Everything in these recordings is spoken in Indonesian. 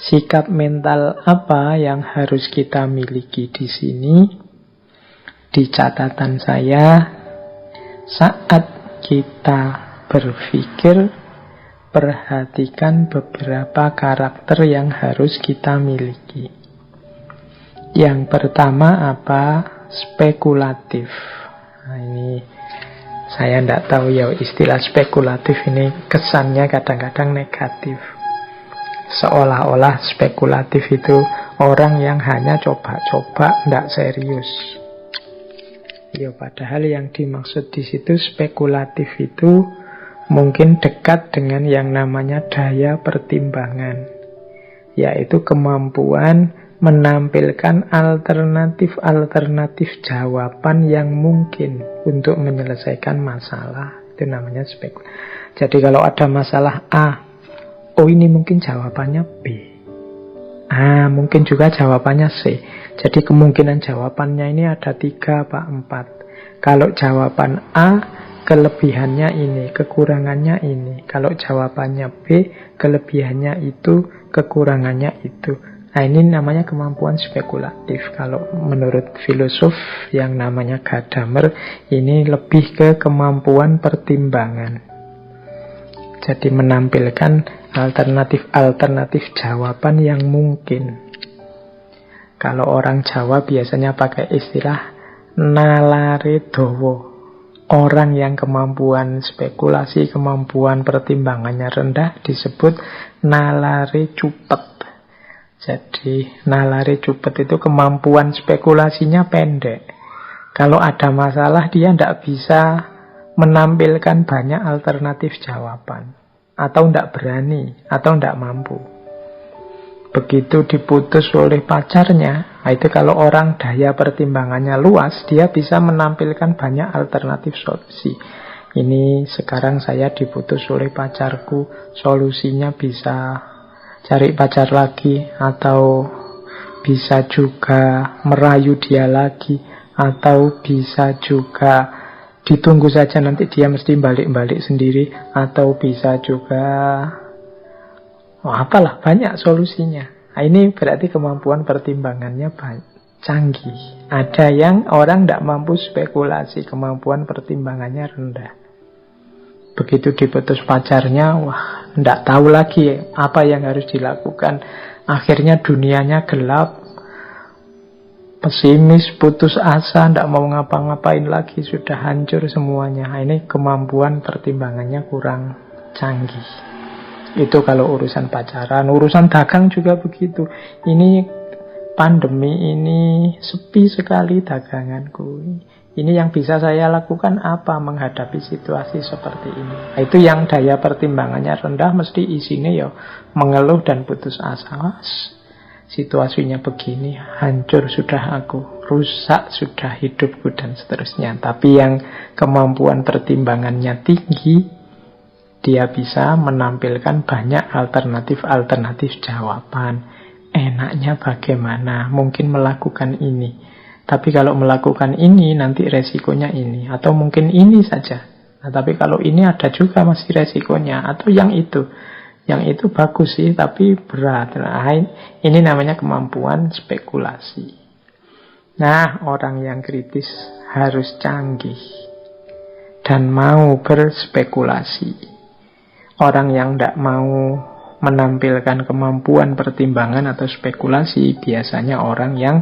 Sikap mental apa yang harus kita miliki di sini? Di catatan saya, saat kita berpikir, perhatikan beberapa karakter yang harus kita miliki. Yang pertama apa? Spekulatif. Nah, ini saya tidak tahu ya, istilah spekulatif ini kesannya kadang-kadang negatif. Seolah-olah spekulatif itu orang yang hanya coba-coba, tidak serius. Ya, padahal yang dimaksud di situ spekulatif itu mungkin dekat dengan yang namanya daya pertimbangan, yaitu kemampuan menampilkan alternatif-alternatif jawaban yang mungkin untuk menyelesaikan masalah. Itu namanya spekulatif. Jadi kalau ada masalah A, oh ini mungkin jawabannya B. Mungkin juga jawabannya C. Jadi kemungkinan jawabannya ini ada 3 apa 4. Kalau jawaban A, kelebihannya ini, kekurangannya ini. Kalau jawabannya B, kelebihannya itu, kekurangannya itu. Nah, ini namanya kemampuan spekulatif. Kalau menurut filosof yang namanya Gadamer, ini lebih ke kemampuan pertimbangan. Jadi menampilkan alternatif-alternatif jawaban yang mungkin. Kalau orang Jawa biasanya pakai istilah nalare dawa. Orang yang kemampuan spekulasi, kemampuan pertimbangannya rendah disebut nalare cupet. Jadi nalare cupet itu kemampuan spekulasinya pendek. Kalau ada masalah dia tidak bisa menampilkan banyak alternatif jawaban. Atau tidak berani, atau tidak mampu. Begitu diputus oleh pacarnya, itu kalau orang daya pertimbangannya luas, dia bisa menampilkan banyak alternatif solusi. Ini sekarang saya diputus oleh pacarku, solusinya bisa cari pacar lagi, atau bisa juga merayu dia lagi, atau bisa juga ditunggu saja nanti dia mesti balik-balik sendiri, atau bisa juga apalah, banyak solusinya. Nah, ini berarti kemampuan pertimbangannya canggih. Ada yang orang tidak mampu spekulasi, kemampuan pertimbangannya rendah. Begitu diputus pacarnya, tidak tahu lagi apa yang harus dilakukan. Akhirnya dunianya gelap, pesimis, putus asa, tidak mau ngapa-ngapain lagi, sudah hancur semuanya. Nah, ini kemampuan pertimbangannya kurang canggih. Itu kalau urusan pacaran. Urusan dagang juga begitu. Ini pandemi ini sepi sekali daganganku. Ini yang bisa saya lakukan apa menghadapi situasi seperti ini. Nah, itu yang daya pertimbangannya rendah, mesti isinya ya mengeluh dan putus asa. Situasinya begini, hancur sudah aku, rusak sudah hidupku, dan seterusnya. Tapi yang kemampuan pertimbangannya tinggi, dia bisa menampilkan banyak alternatif-alternatif jawaban. Enaknya bagaimana? Mungkin melakukan ini. Tapi kalau melakukan ini, nanti resikonya ini. Atau mungkin ini saja. Nah, tapi kalau ini ada juga masih resikonya. Atau yang itu. Yang itu bagus sih, tapi berat. Nah, ini namanya kemampuan spekulasi. Nah, orang yang kritis harus canggih dan mau berspekulasi. Orang yang tidak mau menampilkan kemampuan pertimbangan atau spekulasi biasanya orang yang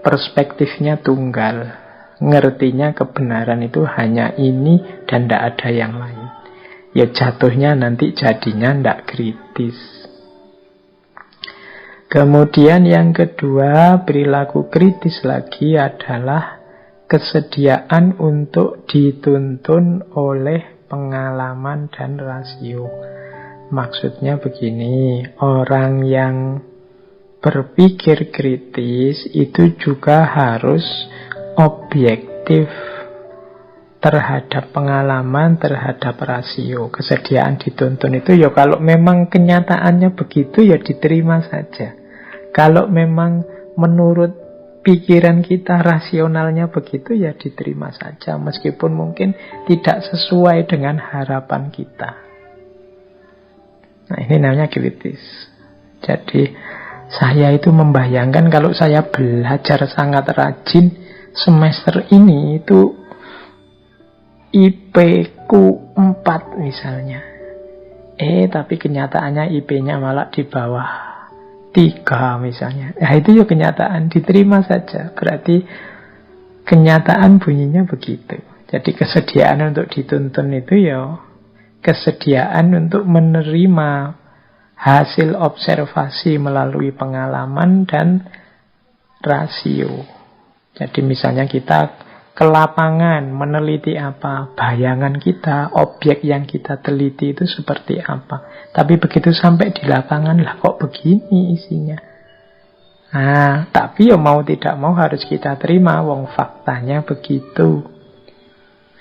perspektifnya tunggal. Ngertinya kebenaran itu hanya ini dan tidak ada yang lain. Ya jatuhnya nanti jadinya tidak kritis. Kemudian yang kedua, perilaku kritis lagi adalah kesediaan untuk dituntun oleh pengalaman dan rasio. Maksudnya begini, orang yang berpikir kritis itu juga harus objektif terhadap pengalaman, terhadap rasio. Kesediaan dituntun itu ya kalau memang kenyataannya begitu ya diterima saja. Kalau memang menurut pikiran kita rasionalnya begitu ya diterima saja, meskipun mungkin tidak sesuai dengan harapan kita. Nah, ini namanya kritis. Jadi Saya itu membayangkan kalau saya belajar sangat rajin semester ini itu IP ku 4 misalnya. Tapi kenyataannya IP-nya malah di bawah 3 misalnya. Nah itu ya kenyataan, diterima saja. Berarti kenyataan bunyinya begitu. Jadi kesediaan untuk dituntun itu ya kesediaan untuk menerima hasil observasi melalui pengalaman dan rasio. Jadi misalnya kita ke lapangan meneliti apa, bayangan kita, objek yang kita teliti itu seperti apa. Tapi begitu sampai di lapangan, lah kok begini isinya. Nah, tapi ya mau tidak mau harus kita terima, wong faktanya begitu.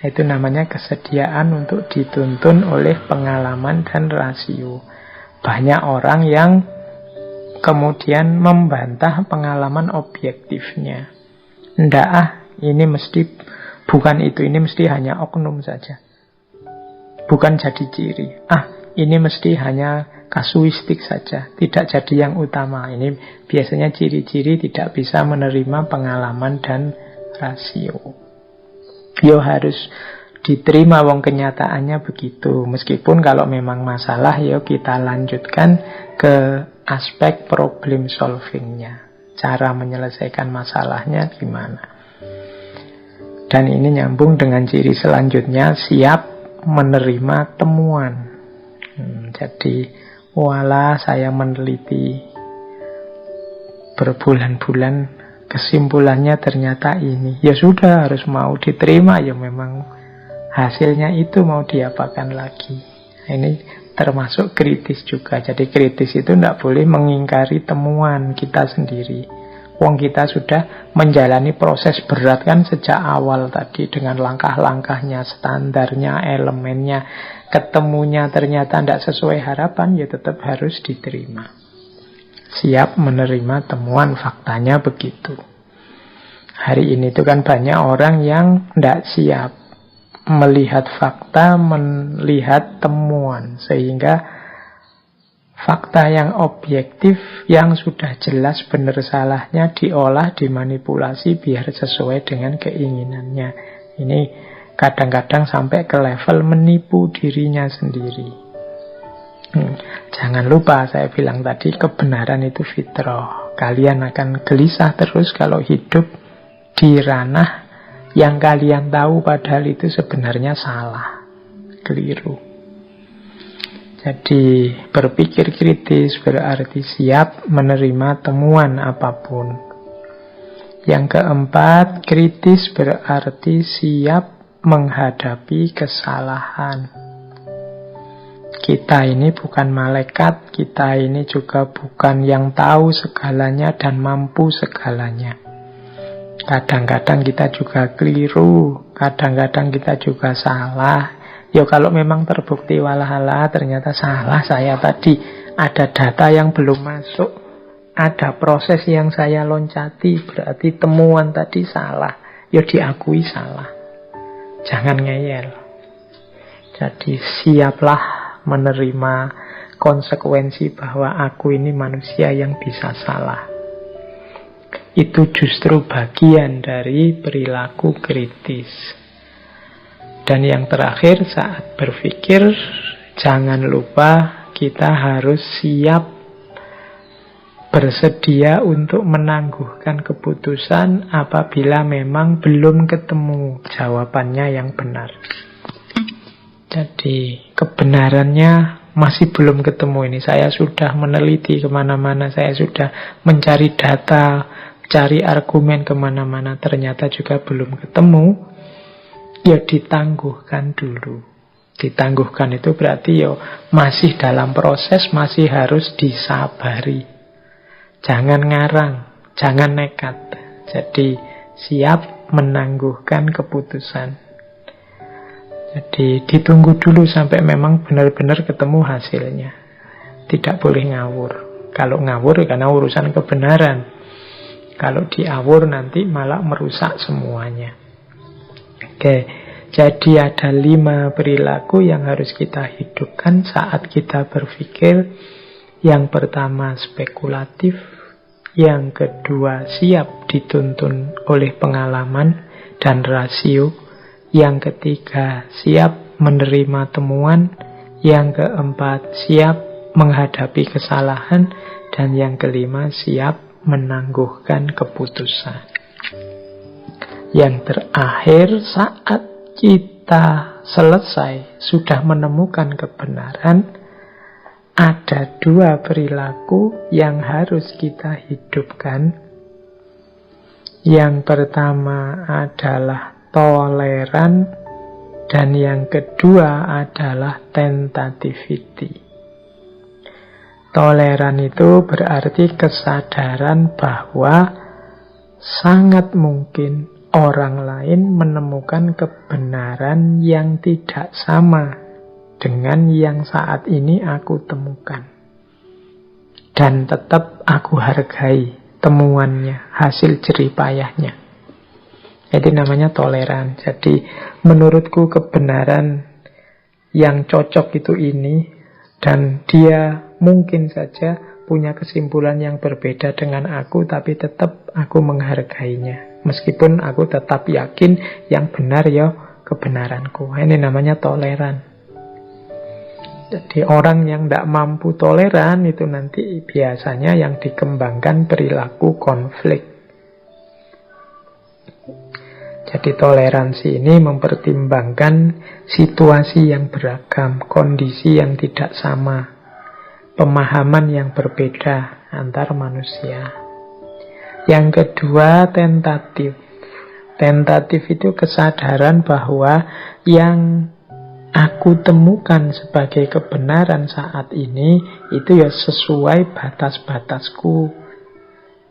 Itu namanya kesediaan untuk dituntun oleh pengalaman dan rasio. Banyak orang yang kemudian membantah pengalaman objektifnya. Ndak ini mesti bukan itu, ini mesti hanya oknum saja. Bukan jadi ciri. Ini mesti hanya kasuistik saja, tidak jadi yang utama. Ini biasanya ciri-ciri tidak bisa menerima pengalaman dan rasio. Yo harus diterima wong kenyataannya begitu. Meskipun kalau memang masalah, yo kita lanjutkan ke aspek problem solvingnya. Cara menyelesaikan masalahnya gimana. Dan ini nyambung dengan ciri selanjutnya, siap menerima temuan. Jadi, walah saya meneliti berbulan-bulan, kesimpulannya ternyata ini. Ya sudah, harus mau diterima, ya memang hasilnya itu mau diapakan lagi. Ini termasuk kritis juga. Jadi kritis itu tidak boleh mengingkari temuan kita sendiri. Wong kita sudah menjalani proses berat kan sejak awal tadi dengan langkah-langkahnya, standarnya, elemennya. Ketemunya ternyata tidak sesuai harapan, ya tetap harus diterima. Siap menerima temuan, faktanya begitu. Hari ini itu kan banyak orang yang tidak siap melihat fakta, melihat temuan. Sehingga fakta yang objektif, yang sudah jelas benar salahnya diolah, dimanipulasi biar sesuai dengan keinginannya. Ini kadang-kadang sampai ke level menipu dirinya sendiri. Jangan lupa saya bilang tadi, kebenaran itu fitrah. Kalian akan gelisah terus kalau hidup di ranah yang kalian tahu padahal itu sebenarnya salah, keliru. Jadi berpikir kritis berarti siap menerima temuan apapun. Yang keempat, kritis berarti siap menghadapi kesalahan. Kita ini bukan malaikat, kita ini juga bukan yang tahu segalanya dan mampu segalanya. Kadang-kadang kita juga keliru, kadang-kadang kita juga salah. Ya kalau memang terbukti walahala ternyata salah saya tadi, ada data yang belum masuk, ada proses yang saya loncati, berarti temuan tadi salah. Ya diakui salah. Jangan ngeyel. Jadi siaplah menerima konsekuensi bahwa aku ini manusia yang bisa salah. Itu justru bagian dari perilaku kritis. Dan yang terakhir, saat berpikir, jangan lupa kita harus siap bersedia untuk menangguhkan keputusan apabila memang belum ketemu jawabannya yang benar. Jadi kebenarannya masih belum ketemu ini. Saya sudah meneliti kemana-mana, saya sudah mencari data, cari argumen kemana-mana, ternyata juga belum ketemu. Ya ditangguhkan dulu. Ditangguhkan itu berarti ya masih dalam proses, masih harus disabari. Jangan ngarang, jangan nekat. Jadi siap menangguhkan keputusan. Jadi ditunggu dulu sampai memang benar-benar ketemu hasilnya. Tidak boleh ngawur. Kalau ngawur karena urusan kebenaran. Kalau diawur nanti malah merusak semuanya. Oke, jadi ada 5 perilaku yang harus kita hidupkan saat kita berpikir. Yang pertama spekulatif, Yang kedua, siap dituntun oleh pengalaman dan rasio. Yang ketiga, siap menerima temuan. Yang keempat, siap menghadapi kesalahan. Dan yang kelima, siap menangguhkan keputusan. Yang terakhir, saat kita selesai, sudah menemukan kebenaran, ada dua perilaku yang harus kita hidupkan. Yang pertama adalah toleran, dan yang kedua adalah tentativity. Toleran itu berarti kesadaran bahwa sangat mungkin orang lain menemukan kebenaran yang tidak sama dengan yang saat ini aku temukan. Dan tetap aku hargai temuannya, hasil jeripayahnya. Jadi namanya toleran. Jadi menurutku kebenaran yang cocok itu ini, dan dia mungkin saja punya kesimpulan yang berbeda dengan aku, tapi tetap aku menghargainya. Meskipun aku tetap yakin yang benar ya kebenaranku. Ini namanya toleran. Jadi orang yang tidak mampu toleran itu nanti biasanya yang dikembangkan perilaku konflik. Jadi toleransi ini mempertimbangkan situasi yang beragam, kondisi yang tidak sama, pemahaman yang berbeda antar manusia. Yang kedua, tentatif. Tentatif itu kesadaran bahwa yang aku temukan sebagai kebenaran saat ini itu ya sesuai batas-batasku,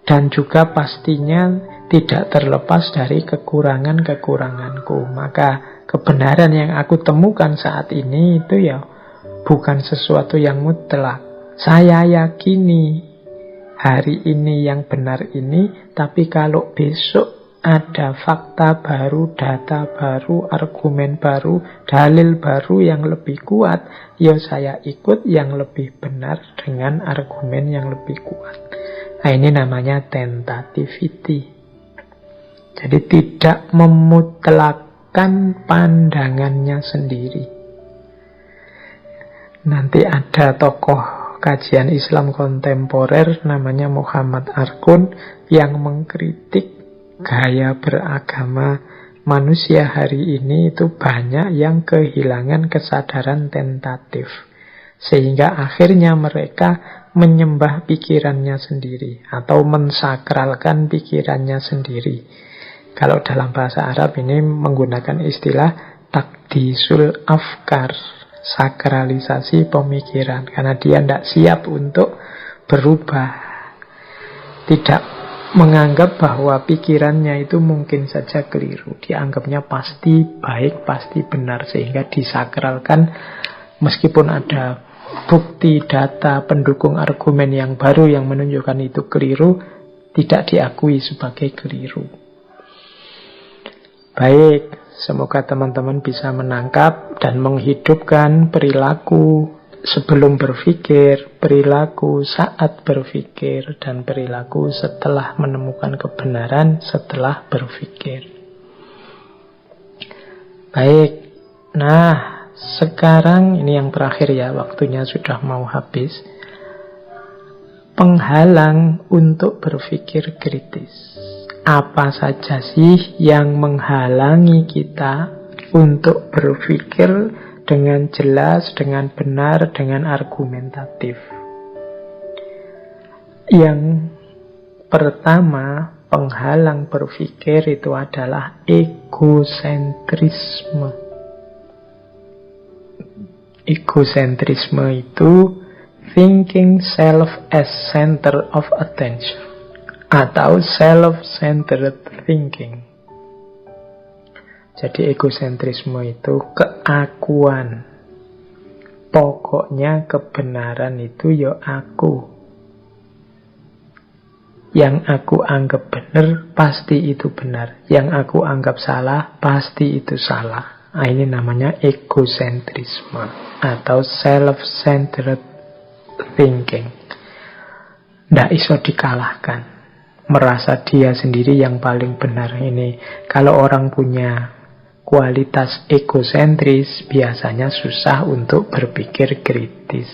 dan juga pastinya tidak terlepas dari kekurangan-kekuranganku. Maka kebenaran yang aku temukan saat ini itu ya bukan sesuatu yang mutlak. Saya yakini hari ini yang benar ini, tapi kalau besok ada fakta baru, data baru, argumen baru, dalil baru yang lebih kuat, ya saya ikut yang lebih benar dengan argumen yang lebih kuat. Nah, ini namanya tentativity. Jadi tidak memutlakkan pandangannya sendiri. Nanti ada tokoh kajian Islam kontemporer namanya Muhammad Arkun yang mengkritik gaya beragama manusia hari ini itu banyak yang kehilangan kesadaran tentatif, sehingga akhirnya mereka menyembah pikirannya sendiri atau mensakralkan pikirannya sendiri. Kalau dalam bahasa Arab ini menggunakan istilah takdisul afkar, sakralisasi pemikiran, karena dia tidak siap untuk berubah, tidak menganggap bahwa pikirannya itu mungkin saja keliru, dianggapnya pasti baik, pasti benar, sehingga disakralkan meskipun ada bukti, data, pendukung argumen yang baru yang menunjukkan itu keliru, tidak diakui sebagai keliru. Baik, semoga teman-teman bisa menangkap dan menghidupkan perilaku sebelum berpikir, perilaku saat berpikir, dan perilaku setelah menemukan kebenaran setelah berpikir. Baik, nah sekarang ini yang terakhir ya, waktunya sudah mau habis. Penghalang untuk berpikir kritis. Apa saja sih yang menghalangi kita untuk berpikir dengan jelas, dengan benar, dengan argumentatif? Yang pertama, penghalang berpikir itu adalah egosentrisme. Egosentrisme itu thinking self as center of attention atau self-centered thinking. Jadi egosentrisme itu keakuan. Pokoknya kebenaran itu ya aku. Yang aku anggap benar, pasti itu benar. Yang aku anggap salah, pasti itu salah. Nah, ini namanya egosentrisme atau self-centered thinking. ndak iso dikalahkan. Merasa dia sendiri yang paling benar ini. Kalau orang punya kualitas egosentris, biasanya susah untuk berpikir kritis.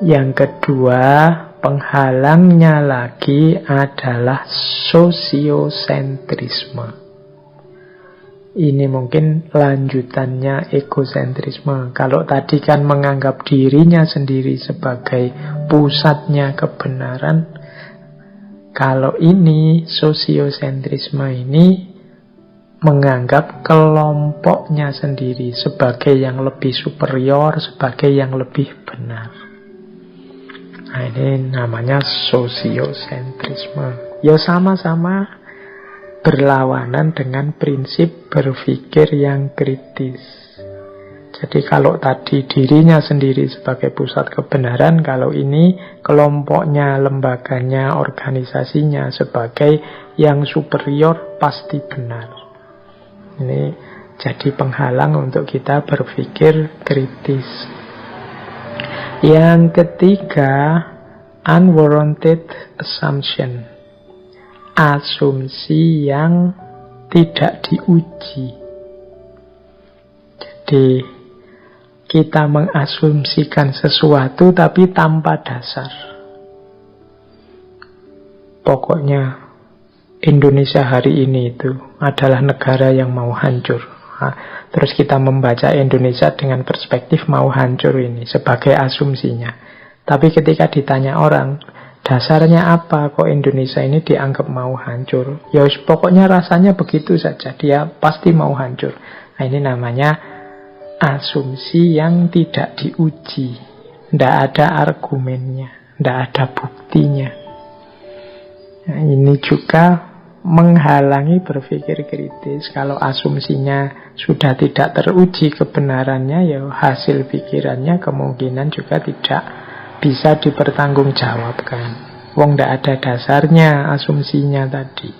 Yang kedua, penghalangnya lagi adalah sosiosentrisme. Ini mungkin lanjutannya egosentrisme. Kalau tadi kan menganggap dirinya sendiri sebagai pusatnya kebenaran, kalau ini sosiosentrisme ini menganggap kelompoknya sendiri sebagai yang lebih superior, sebagai yang lebih benar. Nah, ini namanya sosiosentrisme. Ya sama-sama berlawanan dengan prinsip berpikir yang kritis. Jadi kalau tadi dirinya sendiri sebagai pusat kebenaran, kalau ini kelompoknya, lembaganya, organisasinya sebagai yang superior pasti benar. Ini jadi penghalang untuk kita berpikir kritis. Yang ketiga, unwarranted assumption. Asumsi yang tidak diuji. Jadi kita mengasumsikan sesuatu tapi tanpa dasar. Pokoknya Indonesia hari ini itu adalah negara yang mau hancur. Nah, terus kita membaca Indonesia dengan perspektif mau hancur ini sebagai asumsinya. Tapi ketika ditanya orang, dasarnya apa kok Indonesia ini dianggap mau hancur? Ya pokoknya rasanya begitu saja, dia pasti mau hancur. Nah, ini namanya asumsi yang tidak diuji. Tidak ada argumennya, tidak ada buktinya. Nah, ini juga menghalangi berpikir kritis. Kalau asumsinya sudah tidak teruji kebenarannya, ya hasil pikirannya kemungkinan juga tidak bisa dipertanggungjawabkan. Wong ndak ada dasarnya asumsinya tadi.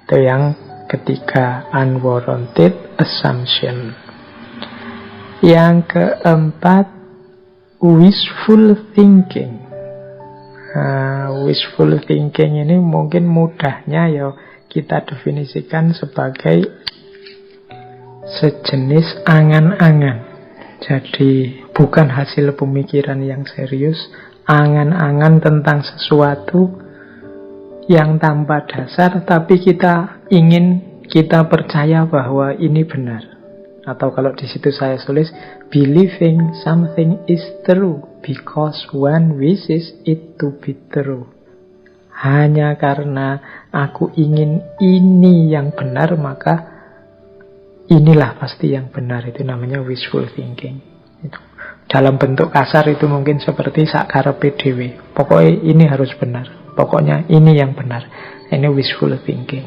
Itu yang ketiga, unwarranted assumption. Yang keempat, wishful thinking. Wishful thinking ini mungkin mudahnya ya kita definisikan sebagai sejenis angan-angan. Jadi bukan hasil pemikiran yang serius, angan-angan tentang sesuatu yang tanpa dasar, tapi kita percaya bahwa ini benar. Atau kalau di situ saya tulis, believing something is true because one wishes it to be true. Hanya karena aku ingin ini yang benar, maka inilah pasti yang benar. Itu namanya wishful thinking. Itu. Dalam bentuk kasar itu mungkin seperti sakarepe dhewe. Pokoknya ini harus benar. Pokoknya ini yang benar. Ini wishful thinking.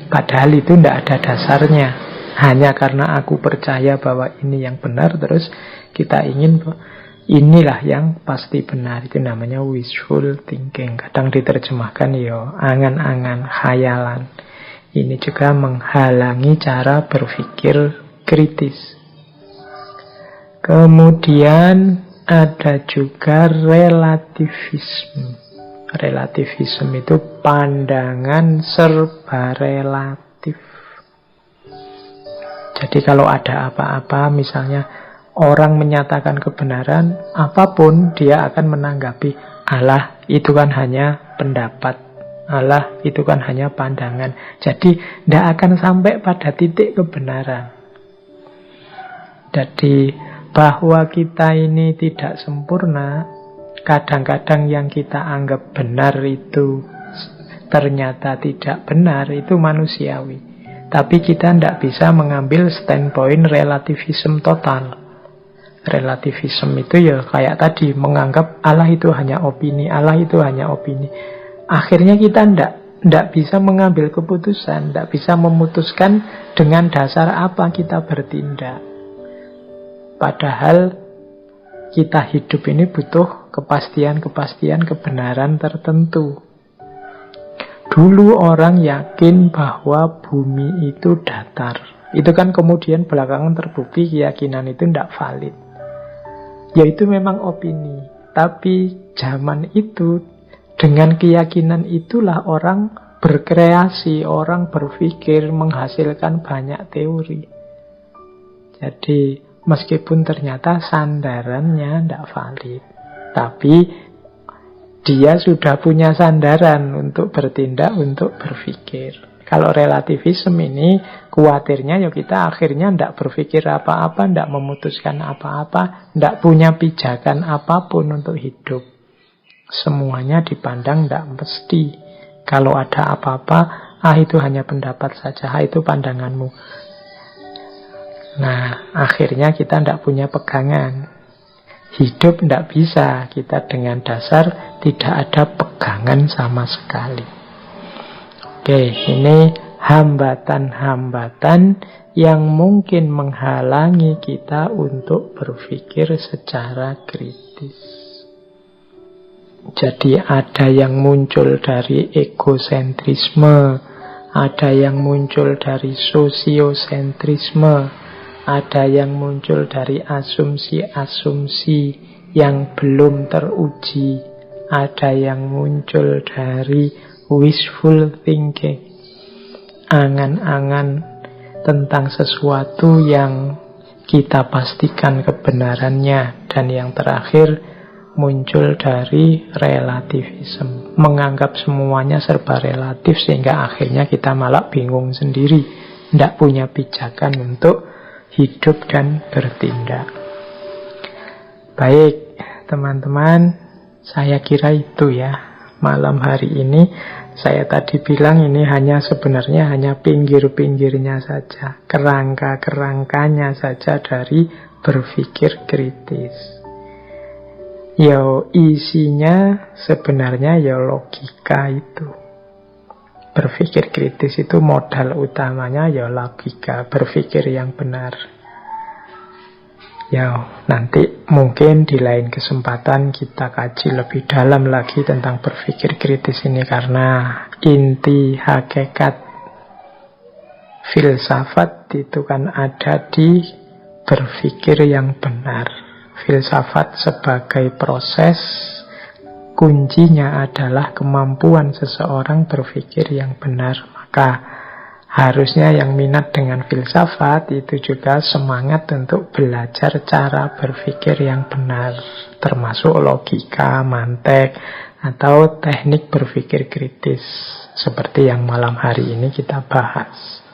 Padahal itu tidak ada dasarnya. Hanya karena aku percaya bahwa ini yang benar, terus kita ingin inilah yang pasti benar. Itu namanya wishful thinking. Kadang diterjemahkan ya angan-angan, khayalan. Ini juga menghalangi cara berpikir kritis. Kemudian ada juga relativisme. Relativisme itu pandangan serba relatif. Jadi kalau ada apa-apa, misalnya orang menyatakan kebenaran, apapun dia akan menanggapi, alah itu kan hanya pendapat. Allah itu kan hanya pandangan. Jadi tidak akan sampai pada titik kebenaran. Jadi bahwa kita ini tidak sempurna, kadang-kadang yang kita anggap benar itu ternyata tidak benar, itu manusiawi. Tapi kita tidak bisa mengambil standpoint relativism total. Relativism itu ya kayak tadi, menganggap Allah itu hanya opini, Allah itu hanya opini. Akhirnya kita tidak bisa mengambil keputusan, tidak bisa memutuskan dengan dasar apa kita bertindak. Padahal kita hidup ini butuh kepastian-kepastian kebenaran tertentu. Dulu orang yakin bahwa bumi itu datar. Itu kan kemudian belakangan terbukti keyakinan itu tidak valid. Yaitu memang opini. Tapi zaman itu, dengan keyakinan itulah orang berkreasi, orang berpikir, menghasilkan banyak teori. Jadi meskipun ternyata sandarannya tidak valid, tapi dia sudah punya sandaran untuk bertindak, untuk berpikir. Kalau relativisme ini, khawatirnya ya kita akhirnya tidak berpikir apa-apa, tidak memutuskan apa-apa, tidak punya pijakan apapun untuk hidup. Semuanya dipandang tidak mesti. Kalau ada apa-apa, itu hanya pendapat saja, itu pandanganmu. Nah, akhirnya kita tidak punya pegangan. Hidup tidak bisa kita dengan dasar tidak ada pegangan sama sekali. Oke, ini hambatan-hambatan yang mungkin menghalangi kita untuk berpikir secara kritis. Jadi ada yang muncul dari egosentrisme, ada yang muncul dari sosiosentrisme, ada yang muncul dari asumsi-asumsi yang belum teruji, ada yang muncul dari wishful thinking, angan-angan tentang sesuatu yang kita pastikan kebenarannya. Dan yang terakhir muncul dari relativisme, menganggap semuanya serba relatif sehingga akhirnya kita malah bingung sendiri, tidak punya pijakan untuk hidup dan bertindak. Baik teman-teman, saya kira itu ya malam hari ini. Saya tadi bilang ini sebenarnya hanya pinggir-pinggirnya saja, kerangka-kerangkanya saja dari berpikir kritis. Isinya sebenarnya logika itu. Berpikir kritis itu modal utamanya logika, berpikir yang benar. Nanti mungkin di lain kesempatan kita kaji lebih dalam lagi tentang berpikir kritis ini, karena inti hakikat filsafat itu kan ada di berpikir yang benar. Filsafat sebagai proses, kuncinya adalah kemampuan seseorang berpikir yang benar. Maka harusnya yang minat dengan filsafat itu juga semangat untuk belajar cara berpikir yang benar, termasuk logika, mantek, atau teknik berpikir kritis, seperti yang malam hari ini kita bahas.